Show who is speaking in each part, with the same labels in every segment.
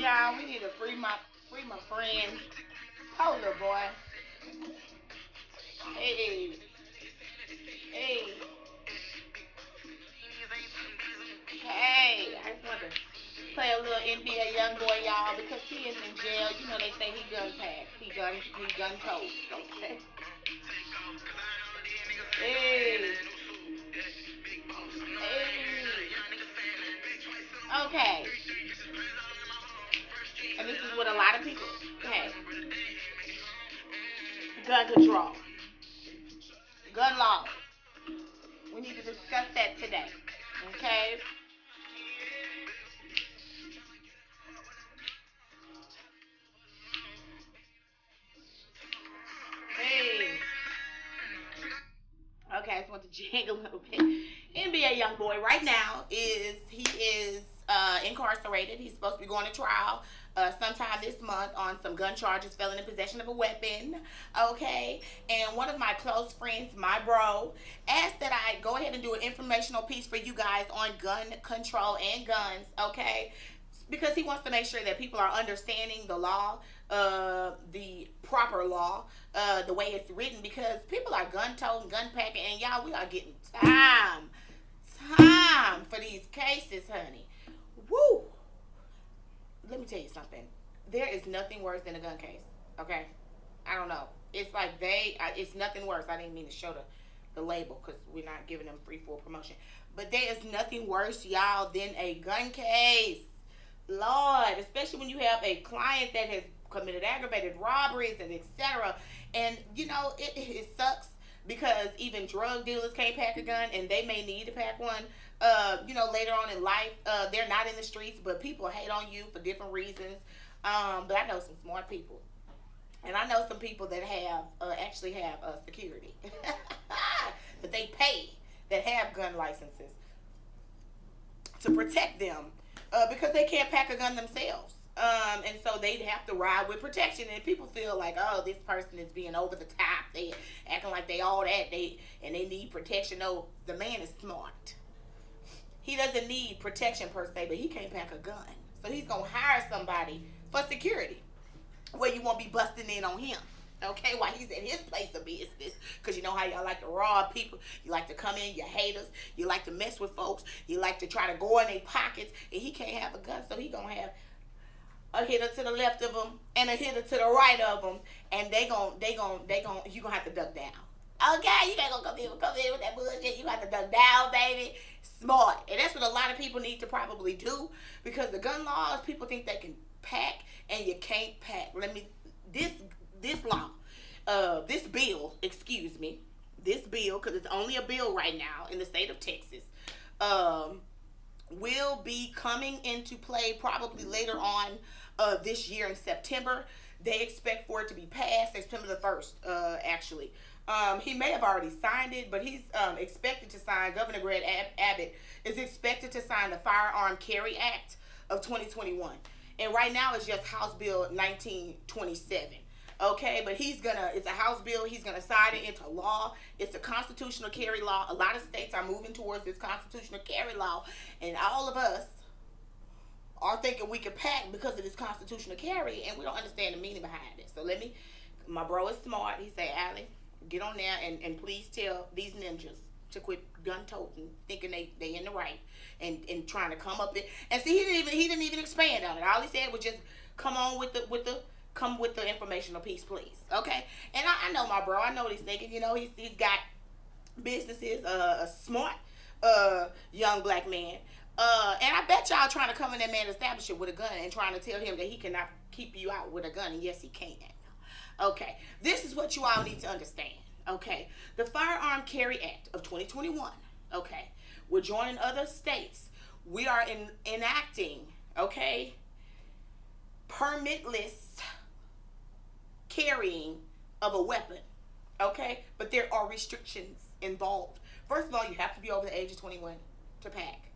Speaker 1: Yeah, we need to free my friend. Hold up, boy. Hey, hey, hey. I just want to play a little NBA young boy, y'all, because he is in jail. You know they say he gun packed. He gun told. Okay. Hey. Hey. Okay. And this is what a lot of people hey. Gun control. Gun law. We need to discuss that today. Okay? Hey. Okay, I just want to jig a little bit. NBA young boy right now is incarcerated. He's supposed to be going to trial sometime this month on some gun charges, felon in possession of a weapon. Okay, and one of my close friends, my bro, asked that I go ahead and do an informational piece for you guys on gun control and guns. Okay, because he wants to make sure that people are understanding the law, the proper law, the way it's written. Because people are gun toting, gun packing, and y'all, we are getting time for these cases, honey. Woo! Let me tell you something. There is nothing worse than a gun case. Okay, I don't know. It's like it's nothing worse. I didn't mean to show the label because we're not giving them free full promotion. But there is nothing worse, y'all, than a gun case. Lord, especially when you have a client that has committed aggravated robberies and etc. And you know it sucks because even drug dealers can't pack a gun, and they may need to pack one. Later on in life, they're not in the streets, but people hate on you for different reasons. But I know some smart people, and I know some people that have actually have security that they pay that have gun licenses to protect them because they can't pack a gun themselves. And so they'd have to ride with protection. And people feel like, oh, this person is being over the top. They acting like they all that. They need protection. No, the man is smart. He doesn't need protection per se, but he can't pack a gun. So he's gonna hire somebody for security, where you won't be busting in on him. Okay, while he's at his place of business, because you know how y'all like to rob people, you like to come in, you haters, you like to mess with folks, you like to try to go in their pockets, and he can't have a gun, so he gonna have a hitter to the left of them and a hitter to the right of them, and you gonna have to duck down. Okay, you ain't gonna come in with that bullshit. You got to duck down, baby. Smart, and that's what a lot of people need to probably do because the gun laws, people think they can pack, and you can't pack. This this law, this bill, excuse me, this bill because it's only a bill right now in the state of Texas. Um, will be coming into play probably later on this year in September. They expect for it to be passed September the 1st, actually. He may have already signed it, but he's expected to sign, Governor Greg Abbott is expected to sign the Firearm Carry Act of 2021. And right now it's just House Bill 1927. Okay, but it's a House bill. He's gonna sign it into law. It's a constitutional carry law. A lot of states are moving towards this constitutional carry law, and all of us are thinking we can pack because of this constitutional carry, and we don't understand the meaning behind it. So my bro is smart. He say, Allie, get on there and please tell these ninjas to quit gun toting, thinking they in the right, and trying to come up and see he didn't even expand on it. All he said was just come on with the informational piece, please. Okay, and I know my bro. I know what he's thinking. You know, he's got businesses. A smart young black man. And I bet y'all trying to come in that man establishment with a gun and trying to tell him that he cannot keep you out with a gun, and yes, he can. Okay, this is what you all need to understand. Okay, the Firearm Carry Act of 2021. Okay, we're joining other states. We are enacting. Okay, permitless carrying of a weapon. Okay, but there are restrictions involved. First of all, you have to be over the age of 21 to pack.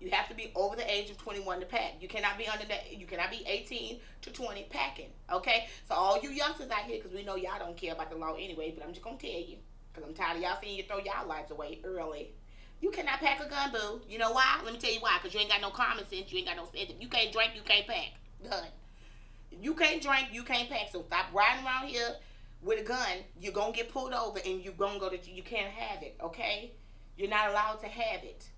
Speaker 1: You have to be over the age of 21 to pack. You cannot be under that. You cannot be 18 to 20 packing. Okay? So all you youngsters out here, because we know y'all don't care about the law anyway, but I'm just going to tell you, because I'm tired of y'all seeing you throw y'all lives away early. You cannot pack a gun, boo. You know why? Let me tell you why. Because you ain't got no common sense. You ain't got no sense. If you can't drink, you can't pack. Done. You can't drink, you can't pack. So stop riding around here with a gun. You're gonna get pulled over and you're gonna go to, you can't have it, okay? You're not allowed to have it.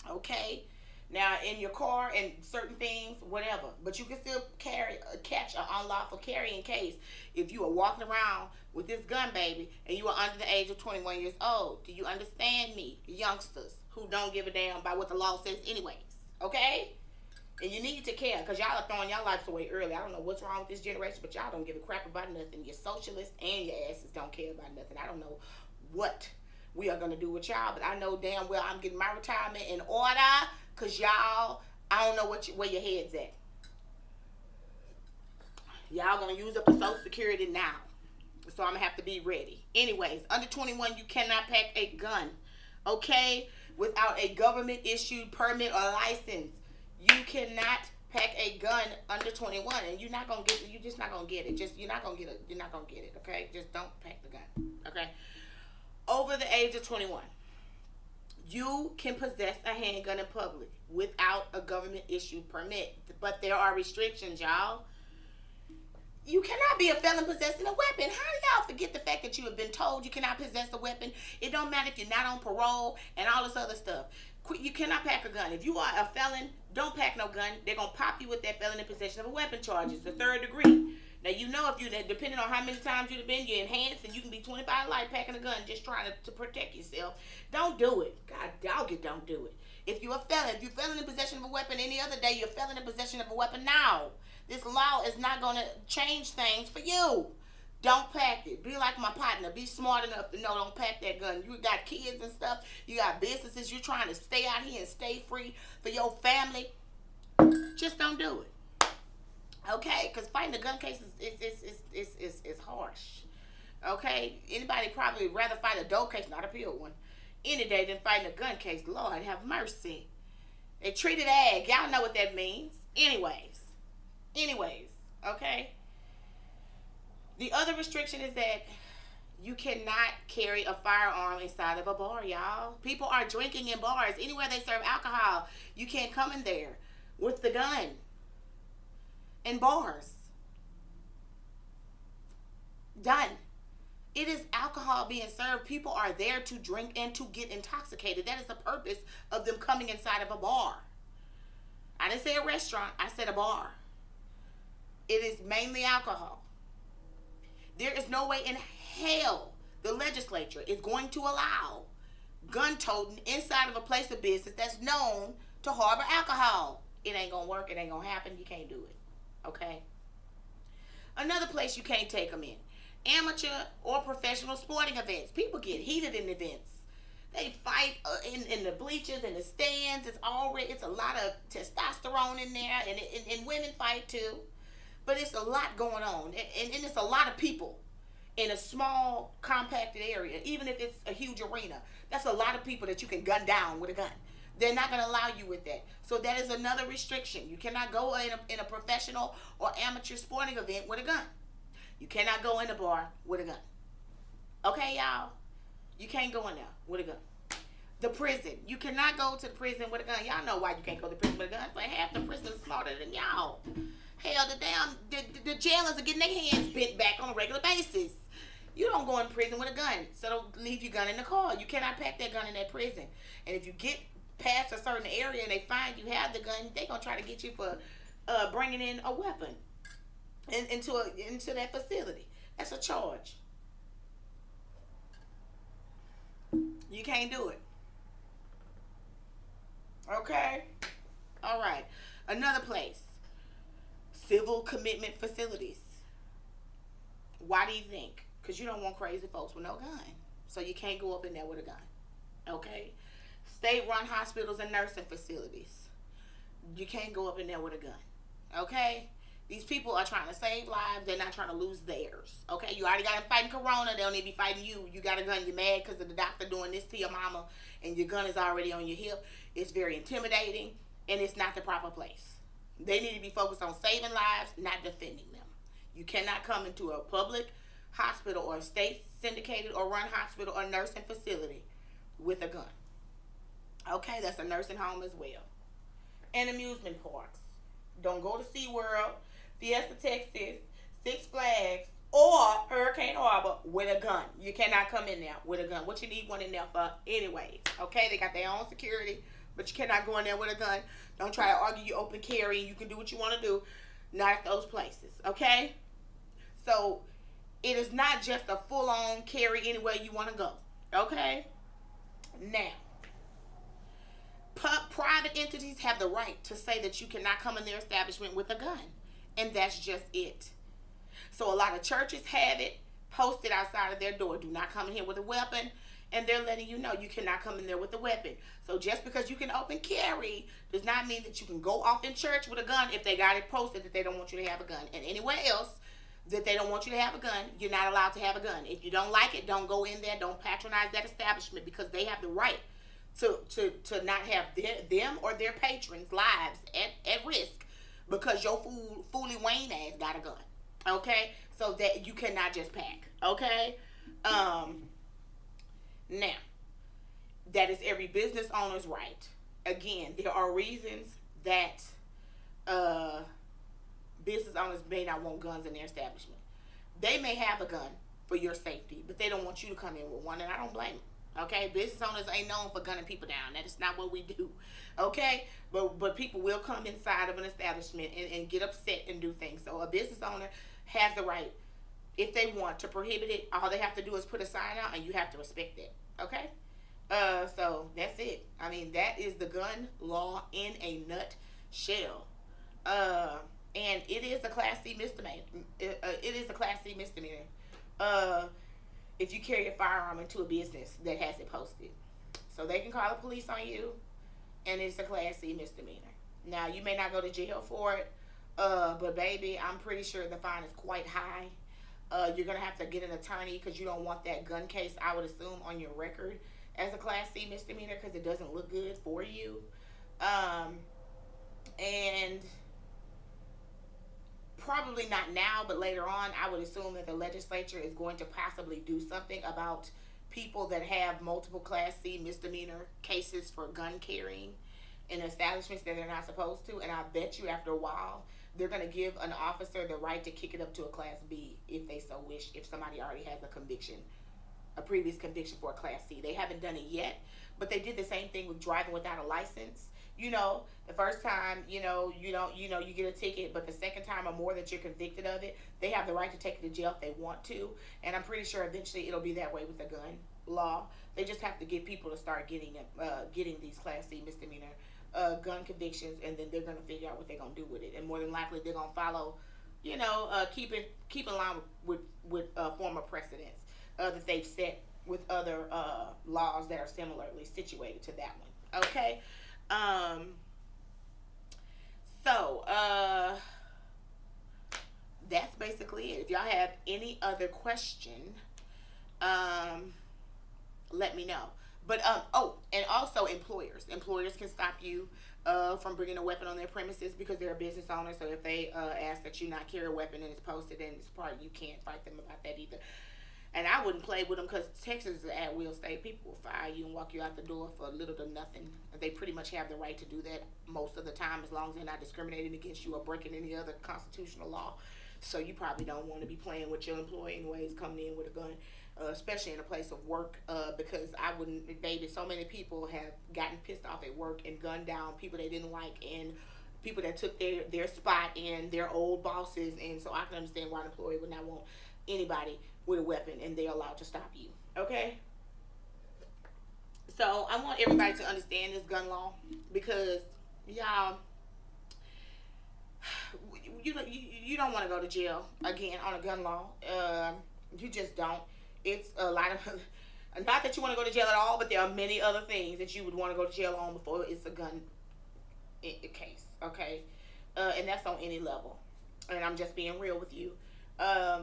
Speaker 1: Okay? Now in your car and certain things, whatever. But you can still catch an unlawful carrying case if you are walking around with this gun, baby, and you are under the age of 21 years old. Do you understand me? Youngsters who don't give a damn about what the law says anyways. Okay? And you need to care because y'all are throwing y'all lives away early. I don't know what's wrong with this generation, but y'all don't give a crap about nothing. You're socialists and your asses don't care about nothing. I don't know what we are going to do with y'all, but I know damn well I'm getting my retirement in order because y'all, I don't know where your head's at. Y'all going to use up the Social Security now. So I'm going to have to be ready. Anyways, under 21, you cannot pack a gun, okay, without a government issued permit or license. You cannot pack a gun under 21, and you're not gonna get. You're just not gonna get it. You're not gonna get it. You're not gonna get it. Okay, just don't pack the gun. Okay. Over the age of 21, you can possess a handgun in public without a government issued permit, but there are restrictions, y'all. You cannot be a felon possessing a weapon. How do y'all forget the fact that you have been told you cannot possess a weapon? It don't matter if you're not on parole and all this other stuff. You cannot pack a gun. If you are a felon, don't pack no gun. They're going to pop you with that felon in possession of a weapon charges, the 3rd degree. Now, you know if you, depending on how many times you've been, you're enhanced and you can be 25 to life packing a gun just trying to protect yourself. Don't do it. God dog it, don't do it. If you're a felon, if you're felon in possession of a weapon any other day, you're a felon in possession of a weapon now. This law is not going to change things for you. Don't pack it. Be like my partner. Be smart enough to know don't pack that gun. You got kids and stuff. You got businesses. You're trying to stay out here and stay free for your family. Just don't do it. Okay? Because fighting a gun case is harsh. Okay? Anybody probably rather fight a dope case, not a pill one, any day than fighting a gun case. Lord have mercy. They treated ag. Y'all know what that means. Anyways. Okay? The other restriction is that you cannot carry a firearm inside of a bar, y'all. People are drinking in bars. Anywhere they serve alcohol, you can't come in there with the gun. In bars. Done. It is alcohol being served. People are there to drink and to get intoxicated. That is the purpose of them coming inside of a bar. I didn't say a restaurant. I said a bar. It is mainly alcohol. There is no way in hell the legislature is going to allow gun toting inside of a place of business that's known to harbor alcohol. It ain't going to work. It ain't going to happen. You can't do it. Okay? Another place you can't take them in. Amateur or professional sporting events. People get heated in events. They fight in the bleachers and the stands. It's a lot of testosterone in there. And women fight too. But it's a lot going on, and it's a lot of people in a small, compacted area. Even if it's a huge arena, that's a lot of people that you can gun down with a gun. They're not going to allow you with that. So that is another restriction. You cannot go in a professional or amateur sporting event with a gun. You cannot go in a bar with a gun. Okay, y'all? You can't go in there with a gun. The prison. You cannot go to the prison with a gun. Y'all know why you can't go to the prison with a gun. But half the prison is smarter than y'all. Hell, the jailers are getting their hands bent back on a regular basis. You don't go in prison with a gun, so don't leave your gun in the car. You cannot pack that gun in that prison. And if you get past a certain area and they find you have the gun, they're going to try to get you for bringing in a weapon into that facility. That's a charge. You can't do it. Okay? All right. Another place. Civil commitment facilities. Why do you think? Because you don't want crazy folks with no gun. So you can't go up in there with a gun. Okay? State-run hospitals and nursing facilities. You can't go up in there with a gun. Okay? These people are trying to save lives. They're not trying to lose theirs. Okay? You already got them fighting corona. They don't need to be fighting you. You got a gun. You're mad because of the doctor doing this to your mama and your gun is already on your hip. It's very intimidating and it's not the proper place. They need to be focused on saving lives, not defending them. You cannot come into a public hospital or a state syndicated or run hospital or nursing facility with a gun. Okay, that's a nursing home as well. And amusement parks. Don't go to SeaWorld, Fiesta Texas, Six Flags, or Hurricane Harbor with a gun. You cannot come in there with a gun. What you need one in there for anyways. Okay, they got their own security, but you cannot go in there with a gun. Don't try to argue you open carry. You can do what you want to do. Not at those places. Okay? So it is not just a full on carry anywhere you want to go. Okay? Now, private entities have the right to say that you cannot come in their establishment with a gun. And that's just it. So a lot of churches have it posted outside of their door. Do not come in here with a weapon. And they're letting you know you cannot come in there with a weapon. So just because you can open carry does not mean that you can go off in church with a gun if they got it posted that they don't want you to have a gun. And anywhere else that they don't want you to have a gun, you're not allowed to have a gun. If you don't like it, don't go in there. Don't patronize that establishment because they have the right to not have them or their patrons' lives at risk because your fooly Wayne ass got a gun. Okay? So that you cannot just pack. Okay? Now, that is every business owner's right. Again, there are reasons that business owners may not want guns in their establishment. They may have a gun for your safety, but they don't want you to come in with one, and I don't blame them. Okay, business owners ain't known for gunning people down. That is not what we do. Okay, but people will come inside of an establishment and get upset and do things. So a business owner has the right, if they want to prohibit it. All they have to do is put a sign out, and you have to respect that. Okay, so that's it. I mean, that is the gun law in a nutshell. And it is a Class C misdemeanor. It is a Class C misdemeanor. If you carry a firearm into a business that has it posted. So they can call the police on you, and it's a Class C misdemeanor. Now, you may not go to jail for it, but baby, I'm pretty sure the fine is quite high. You're going to have to get an attorney because you don't want that gun case, I would assume, on your record as a Class C misdemeanor because it doesn't look good for you. And probably not now, but later on, I would assume that the legislature is going to possibly do something about people that have multiple Class C misdemeanor cases for gun carrying in establishments that they're not supposed to. And I bet you after a while, they're going to give an officer the right to kick it up to a Class B if they so wish, if somebody already has a conviction, a previous conviction for a Class C. They haven't done it yet, but they did the same thing with driving without a license. You know, the first time, you get a ticket, but the second time or more that you're convicted of it, they have the right to take you to jail if they want to. And I'm pretty sure eventually it'll be that way with the gun law. They just have to get people to start getting these Class C misdemeanor gun convictions, and then they're going to figure out what they're going to do with it. And more than likely, they're going to follow, keep in line with former precedents that they've set with other laws that are similarly situated to that one. Okay? So that's basically it. If y'all have any other question, let me know. But and also employers can stop you from bringing a weapon on their premises because they're a business owner. So if they ask that you not carry a weapon and it's posted, then it's probably you can't fight them about that either. And I wouldn't play with them because Texas is an at-will state. People will fire you and walk you out the door for little to nothing. They pretty much have the right to do that most of the time as long as they're not discriminating against you or breaking any other constitutional law. So you probably don't want to be playing with your employee anyways, coming in with a gun, especially in a place of work, because I wouldn't, baby, so many people have gotten pissed off at work and gunned down people they didn't like and people that took their spot and their old bosses. And so I can understand why an employee would not want anybody with a weapon and they're allowed to stop you. Okay? So I want everybody to understand this gun law because y'all, you don't want to go to jail again on a gun law. You just don't. It's a lot of, not that you want to go to jail at all, but there are many other things that you would want to go to jail on before it's a gun case. Okay? And that's on any level. And I'm just being real with you.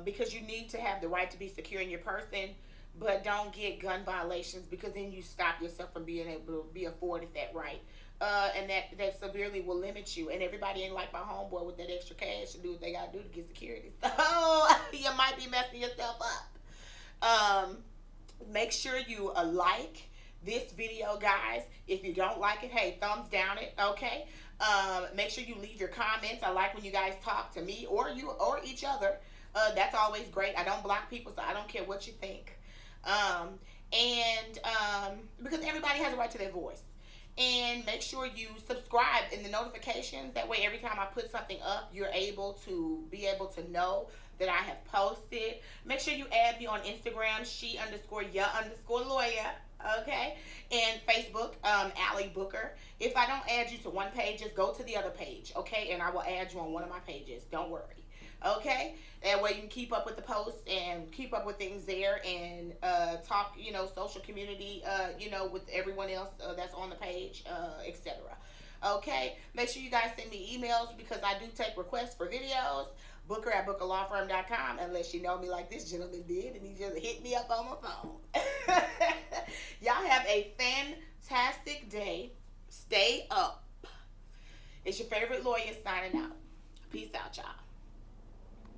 Speaker 1: Because you need to have the right to be secure in your person, but don't get gun violations because then you stop yourself from being able to be afforded that right. And that severely will limit you. And everybody ain't like my homeboy with that extra cash to do what they got to do to get security. So you might be messing yourself up. Make sure you like this video, guys. If you don't like it, hey, thumbs down it, okay? Make sure you leave your comments. I like when you guys talk to me or you or each other. That's always great. I don't block people, so I don't care what you think. Because everybody has a right to their voice. And make sure you subscribe in the notifications. That way, every time I put something up, you're able to be able to know that I have posted. Make sure you add me on Instagram, she_ya_lawyer. Okay, and Facebook, Allie Booker. If I don't add you to one page, just go to the other page, okay? And I will add you on one of my pages. Don't worry. Okay, that way you can keep up with the posts and keep up with things there and talk, social community, with everyone else that's on the page, etc. Okay, make sure you guys send me emails because I do take requests for videos. Booker@bookerlawfirm.com, unless you know me like this gentleman did and he just hit me up on my phone. Y'all have a fantastic day. Stay up. It's your favorite lawyer signing out. Peace out, y'all.